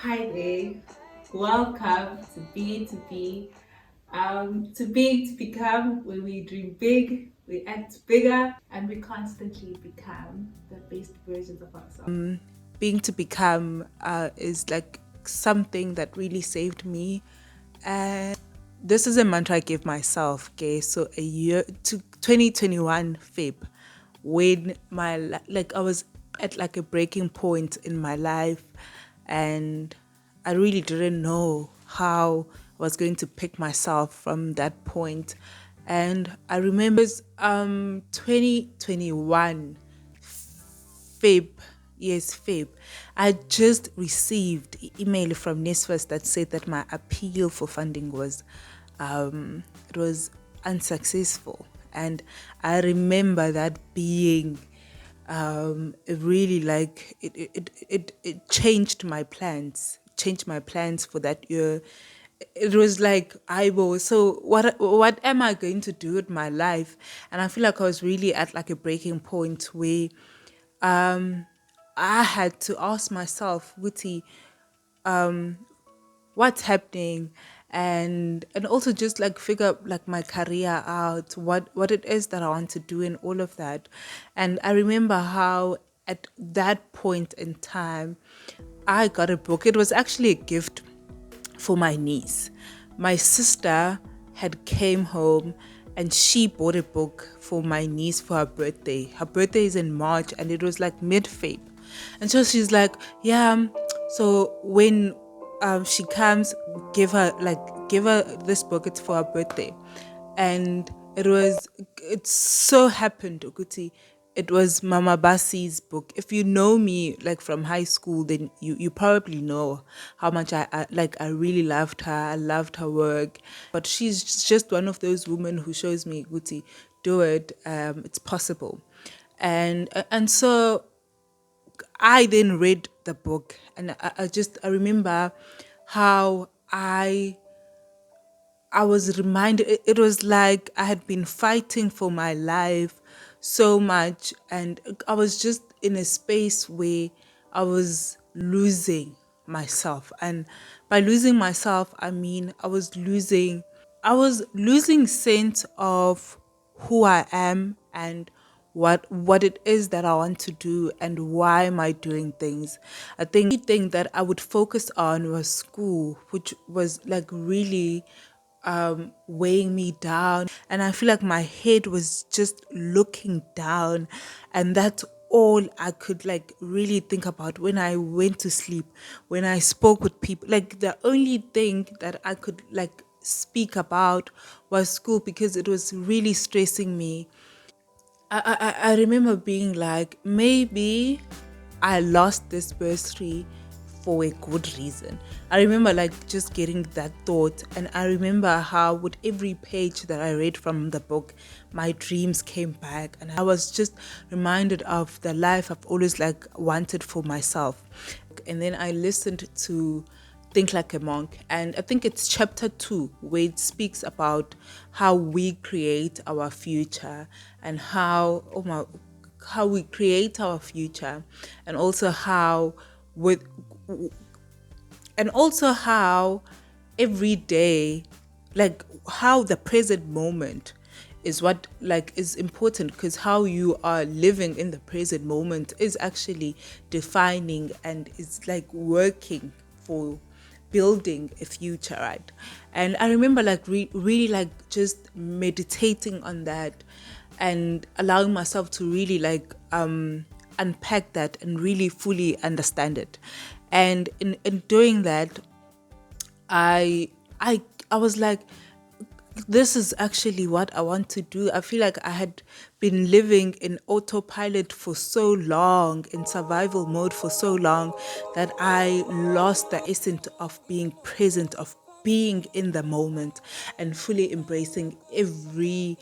Hi there. Welcome to be to become, where we dream big, we act bigger, and we constantly become the best versions of ourselves. Being to become is like something that really saved me. And this is a mantra I gave myself. Okay, so a year to 2021 Feb, when like I was at like a breaking point in my life, and I really didn't know how I was going to pick myself from that point. And I remember 2021 Feb. Yes, Feb. I just received email from NSFAS that said that my appeal for funding it was unsuccessful, and I remember that being really like it changed my plans for that year. It was like so what am I going to do with my life? And I feel like I was really at like a breaking point where um I had to ask myself, Wuti, what's happening? And also just like figure like my career out, what it is that I want to do and all of that. And I remember how at that point in time I got a book. It was actually a gift for my niece. My sister had came home and she bought a book for my niece for her birthday. Her birthday is in March and it was like mid-Feb. And so she's like, yeah, so when she comes, give her this book, it's for her birthday. And it so happened, Okuti, it was Mama Basi's book. If you know me like from high school, then you probably know how much I really loved her. I loved her work. But she's just one of those women who shows me, Guti, do it. It's possible. And so I then read the book, and I remember how I was reminded, it was like I had been fighting for my life so much, and I was just in a space where I was losing myself. And by losing myself, I mean I was losing sense of who I am and what it is that I want to do and why am I doing things. I think the thing that I would focus on was school, which was like really weighing me down, and I feel like my head was just looking down, and that's all I could like really think about when I went to sleep, when I spoke with people. Like the only thing that I could like speak about was school because it was really stressing me. I remember being like, maybe I lost this bursary for a good reason. I remember like just getting that thought, and I remember how with every page that I read from the book, my dreams came back, and I was just reminded of the life I've always like wanted for myself. And then I listened to Think Like a Monk. And I think it's chapter 2 where it speaks about how we create our future and how we create our future, and also how with and also how every day, like how the present moment is what like is important, because how you are living in the present moment is actually defining and is like working for building a future, right? And I remember like really like just meditating on that and allowing myself to really like unpack that and really fully understand it. And in doing that, I I I was like, this is actually what I want to do. I feel like I had been living in autopilot for so long, in survival mode for so long, that I lost the essence of being present, of being in the moment and fully embracing every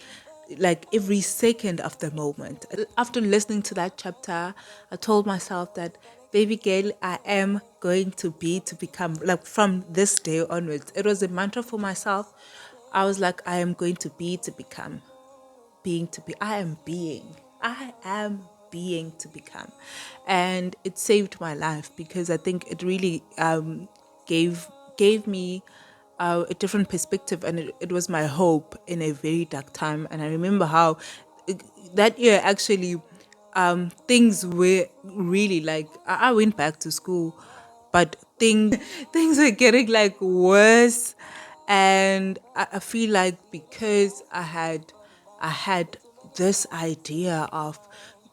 second of the moment. After listening to that chapter, I told myself that, baby girl, I am going to become, like from this day onwards. It was a mantra for myself. I was like, I am going to be to become, being to be. I am being. I am being to become. And it saved my life because I think it really gave gave me a different perspective, and it was my hope in a very dark time. And I remember how it- that year actually things were really like I went back to school, but things were getting like worse. And I feel like because I had this idea of,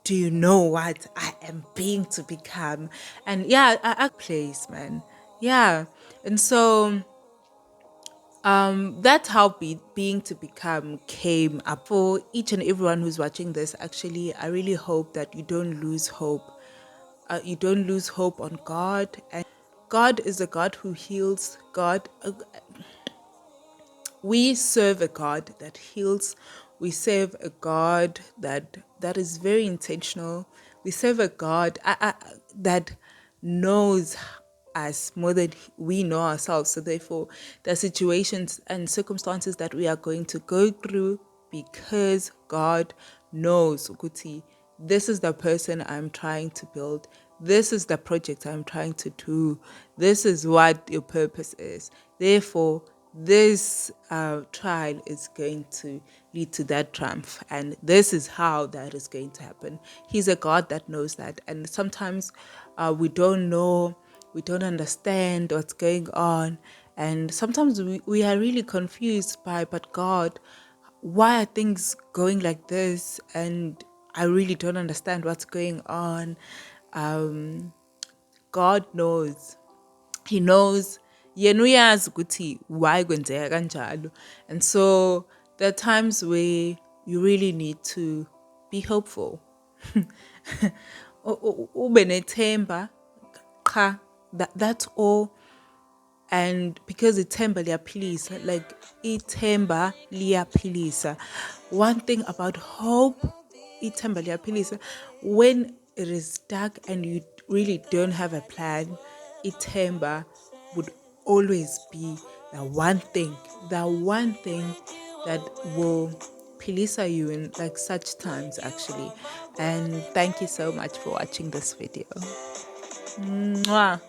do you know what I am being to become? And yeah, I place, man. Yeah. And so that's how being to become came up. For each and everyone who's watching this, actually, I really hope that you don't lose hope. You don't lose hope on God. And God is a God who heals. We serve a God that heals. We serve a God that is very intentional. We serve a God that knows us more than we know ourselves. So therefore, there are situations and circumstances that we are going to go through because God knows, Kuti, this is the person I'm trying to build. This is the project I'm trying to do. This is what your purpose is. Therefore, this trial is going to lead to that triumph, and this is how that is going to happen. He's a God that knows that, and sometimes we don't know, we don't understand what's going on, and sometimes we are really confused by, but God, why are things going like this? And I really don't understand what's going on. God knows. He knows. Yena uyazi ukuthi why kwenzeka kanjalo. And so there are times where you really need to be hopeful. Ube nethemba, qha, that's all. And because ithemba liyaphilisa, like ithemba liyaphilisa. One thing about hope, ithemba liyaphilisa. When it is dark and you really don't have a plan, ithemba would always be the one thing that will philisa you in like such times, actually. And thank you so much for watching this video. Mwah.